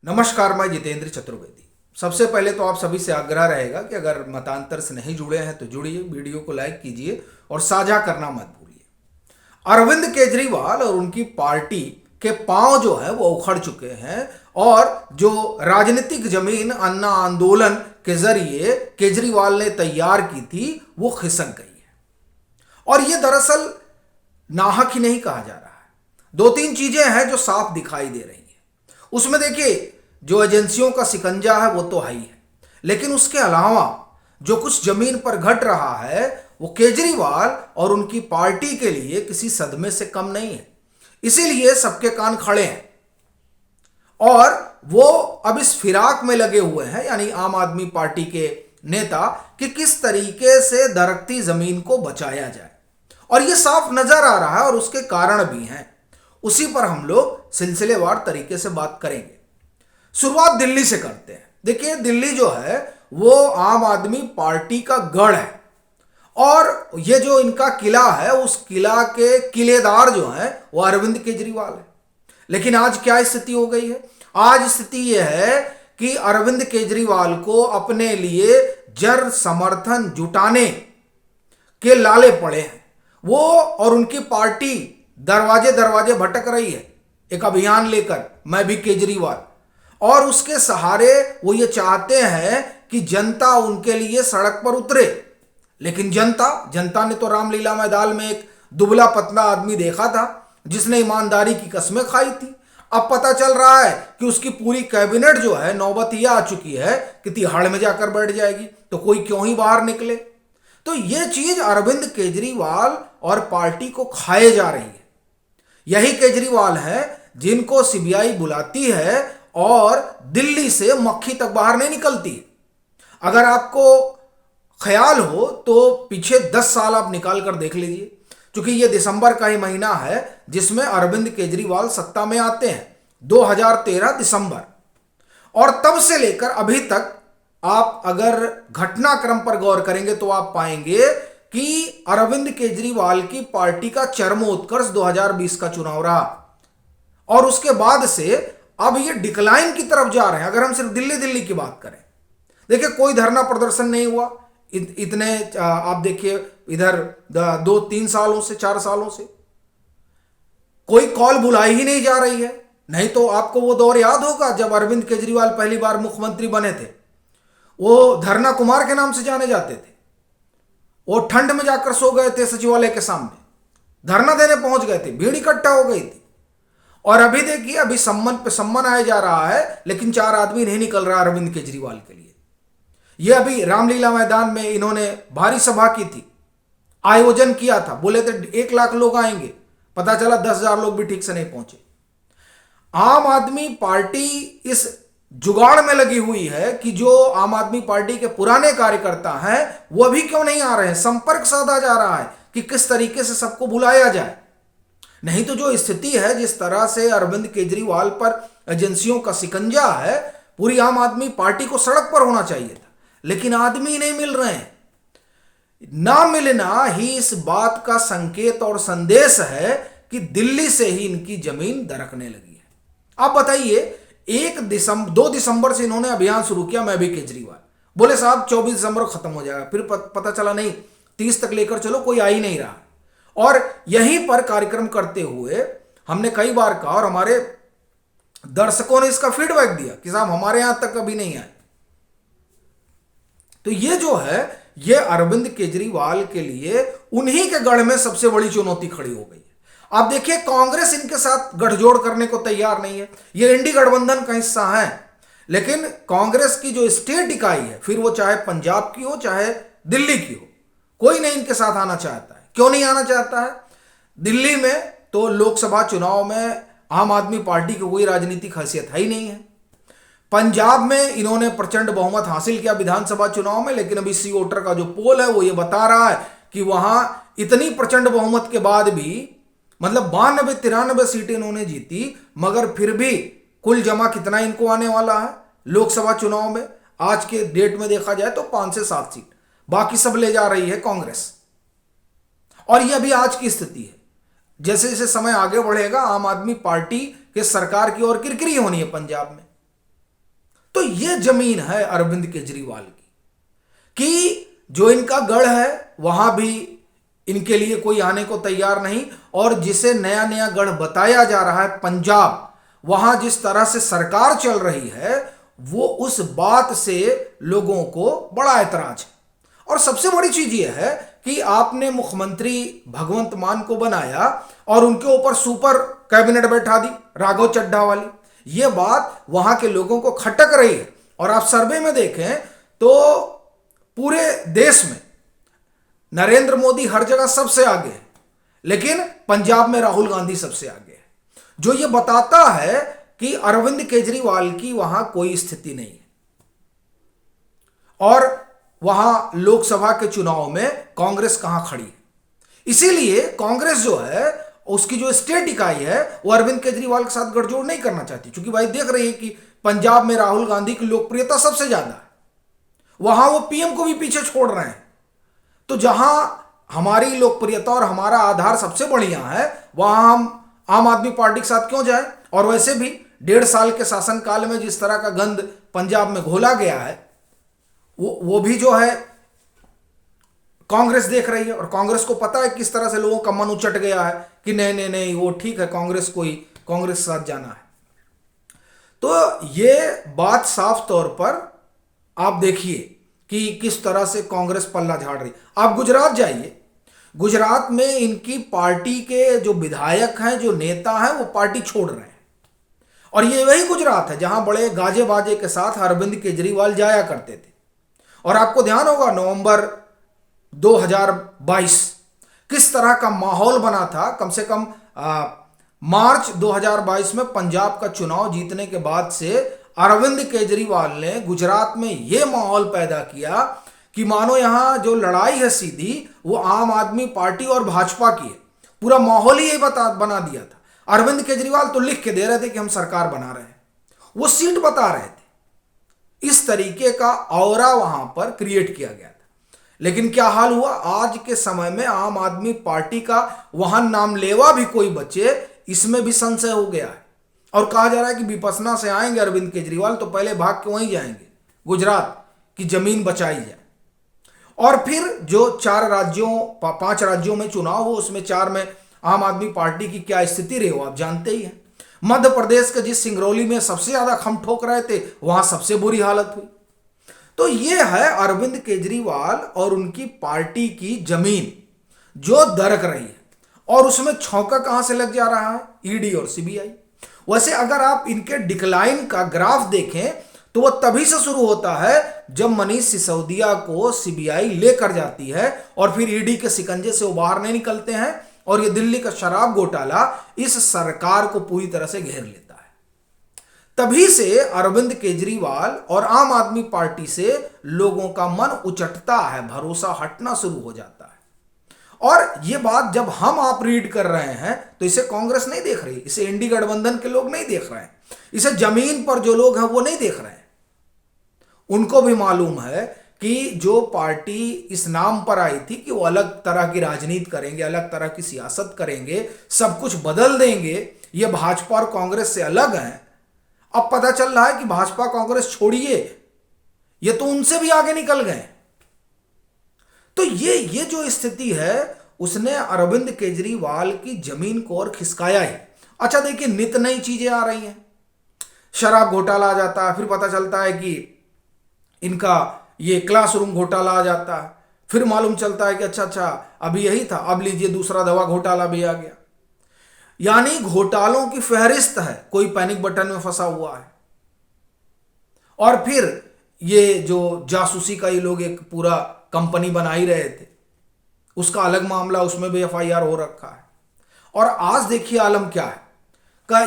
नमस्कार, मैं जितेंद्र चतुर्वेदी। सबसे पहले तो आप सभी से आग्रह रहेगा कि अगर मतांतर से नहीं जुड़े हैं तो जुड़िए, वीडियो को लाइक कीजिए और साझा करना मत भूलिए। अरविंद केजरीवाल और उनकी पार्टी के पांव जो है वो उखड़ चुके हैं और जो राजनीतिक जमीन अन्ना आंदोलन के जरिए केजरीवाल ने तैयार की थी वो खिसक गई है। और ये दरअसल नाहक ही नहीं कहा जा रहा है। दो तीन चीजें हैं जो साफ दिखाई दे रही हैं। उसमें देखिए, जो एजेंसियों का शिकंजा है वो तो है ही है, लेकिन उसके अलावा जो कुछ जमीन पर घट रहा है वो केजरीवाल और उनकी पार्टी के लिए किसी सदमे से कम नहीं है। इसीलिए सबके कान खड़े हैं और वो अब इस फिराक में लगे हुए हैं, यानी आम आदमी पार्टी के नेता, कि किस तरीके से दरकती जमीन को बचाया जाए। और ये साफ नजर आ रहा है और उसके कारण भी हैं। उसी पर हम लोग सिलसिलेवार तरीके से बात करेंगे। शुरुआत दिल्ली से करते हैं। देखिए, दिल्ली जो है वो आम आदमी पार्टी का गढ़ है और ये जो इनका किला है उस किला के किलेदार जो हैं वो अरविंद केजरीवाल है। लेकिन आज क्या स्थिति हो गई है? आज स्थिति यह है कि अरविंद केजरीवाल को अपने लिए जन समर्थन जुटाने के लाले पड़े हैं। वो और उनकी पार्टी दरवाजे दरवाजे भटक रही है एक अभियान लेकर, मैं भी केजरीवाल। और उसके सहारे वो ये चाहते हैं कि जनता उनके लिए सड़क पर उतरे। लेकिन जनता ने तो रामलीला मैदान में एक दुबला पतला आदमी देखा था जिसने ईमानदारी की कस्में खाई थी। अब पता चल रहा है कि उसकी पूरी कैबिनेट जो है, नौबत यह आ चुकी है कि तिहाड़ में जाकर बैठ जाएगी, तो कोई क्यों ही बाहर निकले। तो ये चीज अरविंद केजरीवाल और पार्टी को खाए जा रही है। यही केजरीवाल है जिनको सीबीआई बुलाती है और दिल्ली से मक्खी तक बाहर नहीं निकलती। अगर आपको ख्याल हो तो पीछे 10 साल आप निकाल कर देख लीजिए, क्योंकि ये दिसंबर का ही महीना है जिसमें अरविंद केजरीवाल सत्ता में आते हैं, 2013 दिसंबर। और तब से लेकर अभी तक आप अगर घटनाक्रम पर गौर करेंगे तो आप पाएंगे कि अरविंद केजरीवाल की पार्टी का चरमोत्कर्ष 2020 का चुनाव रहा और उसके बाद से अब ये डिक्लाइन की तरफ जा रहे हैं। अगर हम सिर्फ दिल्ली की बात करें, देखिए कोई धरना प्रदर्शन नहीं हुआ इतने, आप देखिए इधर 2-3 सालों से 4 सालों से कोई कॉल बुलाई ही नहीं जा रही है। नहीं तो आपको वो दौर याद होगा जब अरविंद केजरीवाल पहली बार मुख्यमंत्री बने थे, वो धरना कुमार के नाम से जाने जाते थे। वो ठंड में जाकर सो गए थे सचिवालय के सामने, धरना देने पहुंच गए थे, भीड़ इकट्ठा हो गई थी। और अभी देखिए, अभी सम्मान पे सम्मान आया जा रहा है लेकिन 4 आदमी नहीं निकल रहा अरविंद केजरीवाल के लिए। ये अभी रामलीला मैदान में इन्होंने भारी सभा की थी, आयोजन किया था, बोले थे 1 लाख लोग आएंगे, पता चला 10,000 लोग भी ठीक से नहीं पहुंचे। आम आदमी पार्टी इस जुगाड़ में लगी हुई है कि जो आम आदमी पार्टी के पुराने कार्यकर्ता हैं वो अभी क्यों नहीं आ रहे हैं। संपर्क साधा जा रहा है कि किस तरीके से सबको बुलाया जाए। नहीं तो जो स्थिति है, जिस तरह से अरविंद केजरीवाल पर एजेंसियों का शिकंजा है, पूरी आम आदमी पार्टी को सड़क पर होना चाहिए था, लेकिन आदमी नहीं मिल रहे हैं। ना मिलना ही इस बात का संकेत और संदेश है कि दिल्ली से ही इनकी जमीन दरकने लगी है। आप बताइए, 2 दिसंबर से इन्होंने अभियान शुरू किया, मैं भी केजरीवाल। बोले साहब 24 दिसंबर को खत्म हो जाएगा, फिर पता चला नहीं 30 तक लेकर चलो, कोई आ ही नहीं रहा। और यहीं पर कार्यक्रम करते हुए हमने कई बार कहा और हमारे दर्शकों ने इसका फीडबैक दिया कि साहब हमारे यहां तक अभी नहीं आए। तो ये जो है, ये अरविंद केजरीवाल के लिए उन्हीं के गढ़ में सबसे बड़ी चुनौती खड़ी हो गई है। आप देखिए, कांग्रेस इनके साथ गठजोड़ करने को तैयार नहीं है। ये इंडी गठबंधन का हिस्सा है, लेकिन कांग्रेस की जो स्टेट इकाई है, फिर वो चाहे पंजाब की हो चाहे दिल्ली की हो, कोई नहीं इनके साथ आना चाहता है। क्यों नहीं आना चाहता है? दिल्ली में तो लोकसभा चुनाव में आम आदमी पार्टी की कोई राजनीतिक हैसियत है ही नहीं है। पंजाब में इन्होंने प्रचंड बहुमत हासिल किया विधानसभा चुनाव में, लेकिन अभी सी वोटर का जो पोल है वो ये बता रहा है कि वहां इतनी प्रचंड बहुमत के बाद भी, मतलब 92-93 सीटें इन्होंने जीती, मगर फिर भी कुल जमा कितना इनको आने वाला है लोकसभा चुनाव में? आज के डेट में देखा जाए तो 5 से 7 सीट, बाकी सब ले जा रही है कांग्रेस। और ये अभी आज की स्थिति है। जैसे जैसे समय आगे बढ़ेगा, आम आदमी पार्टी के सरकार की ओर किरकिरी होनी है पंजाब में। तो ये जमीन है अरविंद केजरीवाल की कि जो इनका गढ़ है वहां भी इनके लिए कोई आने को तैयार नहीं, और जिसे नया नया गढ़ बताया जा रहा है पंजाब, वहां जिस तरह से सरकार चल रही है वो उस बात से लोगों को बड़ा ऐतराज है। और सबसे बड़ी चीज यह है कि आपने मुख्यमंत्री भगवंत मान को बनाया और उनके ऊपर सुपर कैबिनेट बैठा दी राघव चड्ढा वाली। यह बात वहां के लोगों को खटक रही है। और आप सर्वे में देखें तो पूरे देश में नरेंद्र मोदी हर जगह सबसे आगे है, लेकिन पंजाब में राहुल गांधी सबसे आगे है, जो यह बताता है कि अरविंद केजरीवाल की वहां कोई स्थिति नहीं है। और वहां लोकसभा के चुनाव में कांग्रेस कहां खड़ी है। इसीलिए कांग्रेस जो है उसकी जो स्टेट इकाई है वो अरविंद केजरीवाल के साथ गठजोड़ नहीं करना चाहती, क्योंकि भाई देख रही है कि पंजाब में राहुल गांधी की लोकप्रियता सबसे ज्यादा है, वहां वो पीएम को भी पीछे छोड़ रहे हैं। तो जहां हमारी लोकप्रियता और हमारा आधार सबसे बढ़िया है वहां हम आम आदमी पार्टी के साथ क्यों जाएं। और वैसे भी 1.5 साल के शासनकाल में जिस तरह का गंद पंजाब में घोला गया है वो भी जो है कांग्रेस देख रही है। और कांग्रेस को पता है किस तरह से लोगों का मन उचट गया है कि नहीं नहीं नहीं वो ठीक है, कांग्रेस के साथ जाना है। तो ये बात साफ तौर पर आप देखिए कि किस तरह से कांग्रेस पल्ला झाड़ रही। आप गुजरात जाइए, गुजरात में इनकी पार्टी के जो विधायक हैं, जो नेता हैं, वो पार्टी छोड़ रहे हैं। और ये वही गुजरात है जहां बड़े गाजे बाजे के साथ अरविंद केजरीवाल जाया करते थे। और आपको ध्यान होगा नवंबर 2022 किस तरह का माहौल बना था। कम से कम मार्च 2022 में पंजाब का चुनाव जीतने के बाद से अरविंद केजरीवाल ने गुजरात में यह माहौल पैदा किया कि मानो यहां जो लड़ाई है सीधी वो आम आदमी पार्टी और भाजपा की है। पूरा माहौल ही बना दिया था। अरविंद केजरीवाल तो लिख के दे रहे थे कि हम सरकार बना रहे हैं, वो सीट बता रहे थे। इस तरीके का ऑरा वहां पर क्रिएट किया गया था। लेकिन क्या हाल हुआ, आज के समय में आम आदमी पार्टी का वहां नाम लेवा भी कोई बचे, इसमें भी संशय हो गया है। और कहा जा रहा है कि विपसना से आएंगे अरविंद केजरीवाल तो पहले भाग के वहीं जाएंगे, गुजरात की जमीन बचाई जाए। और फिर जो 5 राज्यों में चुनाव हो उसमें 4 में आम आदमी पार्टी की क्या स्थिति रही हो आप जानते ही हैं। मध्य प्रदेश के जिस सिंगरौली में सबसे ज्यादा खम ठोक रहे थे वहां सबसे बुरी हालत हुई। तो यह है अरविंद केजरीवाल और उनकी पार्टी की जमीन जो दरक रही है। और उसमें छौंका कहां से लग जा रहा है, ईडी और सीबीआई। वैसे अगर आप इनके डिक्लाइन का ग्राफ देखें तो वह तभी से शुरू होता है जब मनीष सिसोदिया को सीबीआई लेकर जाती है और फिर ईडी के शिकंजे से वो बाहर नहीं निकलते हैं और ये दिल्ली का शराब घोटाला इस सरकार को पूरी तरह से घेर लेता है। तभी से अरविंद केजरीवाल और आम आदमी पार्टी से लोगों का मन उचटता है, भरोसा हटना शुरू हो जाता है। और ये बात जब हम आप रीड कर रहे हैं तो इसे कांग्रेस नहीं देख रही, इसे इंडी गठबंधन के लोग नहीं देख रहे हैं, इसे जमीन पर जो लोग हैं वो नहीं देख रहे हैं। उनको भी मालूम है कि जो पार्टी इस नाम पर आई थी कि वो अलग तरह की राजनीति करेंगे, अलग तरह की सियासत करेंगे, सब कुछ बदल देंगे, ये भाजपा और कांग्रेस से अलग हैं। अब पता चल रहा है कि भाजपा कांग्रेस छोड़िए, ये तो उनसे भी आगे निकल गए। तो ये जो स्थिति है उसने अरविंद केजरीवाल की जमीन को और खिसकाया ही। अच्छा देखिए, नित नई चीजें आ रही हैं। शराब घोटाला आ जाता है, फिर पता चलता है कि इनका ये क्लासरूम घोटाला आ जाता है, फिर मालूम चलता है कि अच्छा अभी यही था, अब लीजिए दूसरा दवा घोटाला भी आ गया। यानी घोटालों की फहरिस्त है, कोई पैनिक बटन में फंसा हुआ है। और फिर ये जो जासूसी का ये लोग एक पूरा कंपनी बना ही रहे थे, उसका अलग मामला, उसमें भी एफआईआर हो रखा है। और आज देखिए आलम क्या है,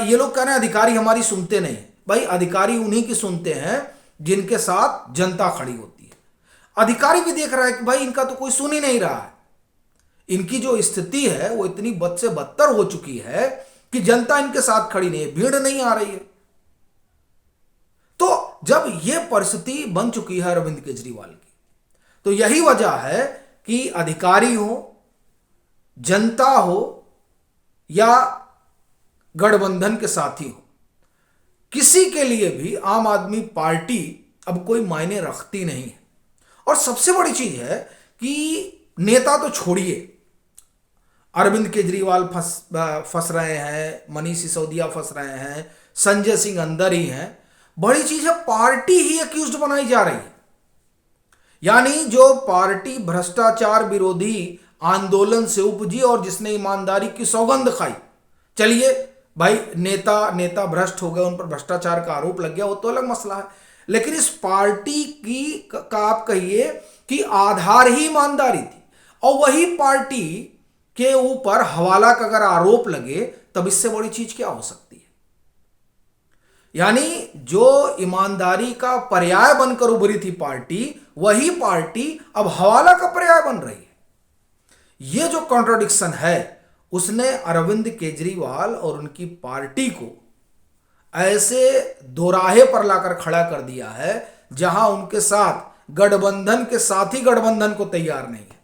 ये लोग कह रहे हैं अधिकारी हमारी सुनते नहीं। भाई अधिकारी उन्हीं की सुनते हैं जिनके साथ जनता खड़ी होती है। अधिकारी भी देख रहा है कि भाई इनका तो कोई सुन ही नहीं रहा है। इनकी जो स्थिति है वो इतनी बद से बदतर हो चुकी है कि जनता इनके साथ खड़ी नहीं है, भीड़ नहीं आ रही है। तो जब यह परिस्थिति बन चुकी है अरविंद केजरीवाल की, तो यही वजह है कि अधिकारी हो, जनता हो या गठबंधन के साथी हो, किसी के लिए भी आम आदमी पार्टी अब कोई मायने रखती नहीं है। और सबसे बड़ी चीज है कि नेता तो छोड़िए, अरविंद केजरीवाल फंस रहे हैं, मनीष सिसोदिया फंस रहे हैं, संजय सिंह अंदर ही हैं। बड़ी चीज है पार्टी ही अक्यूज्ड बनाई जा रही है। यानी जो पार्टी भ्रष्टाचार विरोधी आंदोलन से उपजी और जिसने ईमानदारी की सौगंध खाई, चलिए भाई नेता भ्रष्ट हो गए, उन पर भ्रष्टाचार का आरोप लग गया, वो तो अलग मसला है। लेकिन इस पार्टी की का आप कहिए कि आधार ही ईमानदारी थी, और वही पार्टी के ऊपर हवाला का अगर आरोप लगे तब इससे बड़ी चीज क्या हो सकती है। यानी जो ईमानदारी का पर्याय बनकर उभरी थी पार्टी, वही पार्टी अब हवाला का पर्याय बन रही है। यह जो कॉन्ट्राडिक्शन है उसने अरविंद केजरीवाल और उनकी पार्टी को ऐसे दोराहे पर लाकर खड़ा कर दिया है जहां उनके साथ गठबंधन के साथी गठबंधन को तैयार नहीं है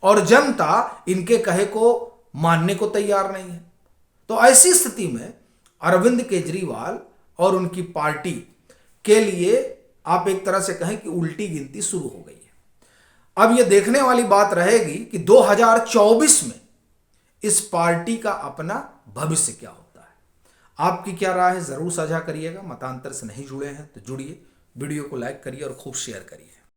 और जनता इनके कहे को मानने को तैयार नहीं है। तो ऐसी स्थिति में अरविंद केजरीवाल और उनकी पार्टी के लिए आप एक तरह से कहें कि उल्टी गिनती शुरू हो गई है। अब यह देखने वाली बात रहेगी कि 2024 में इस पार्टी का अपना भविष्य क्या होता है। आपकी क्या राय है जरूर साझा करिएगा। मतांतर से नहीं जुड़े हैं तो जुड़िए, वीडियो को लाइक करिए और खूब शेयर करिए।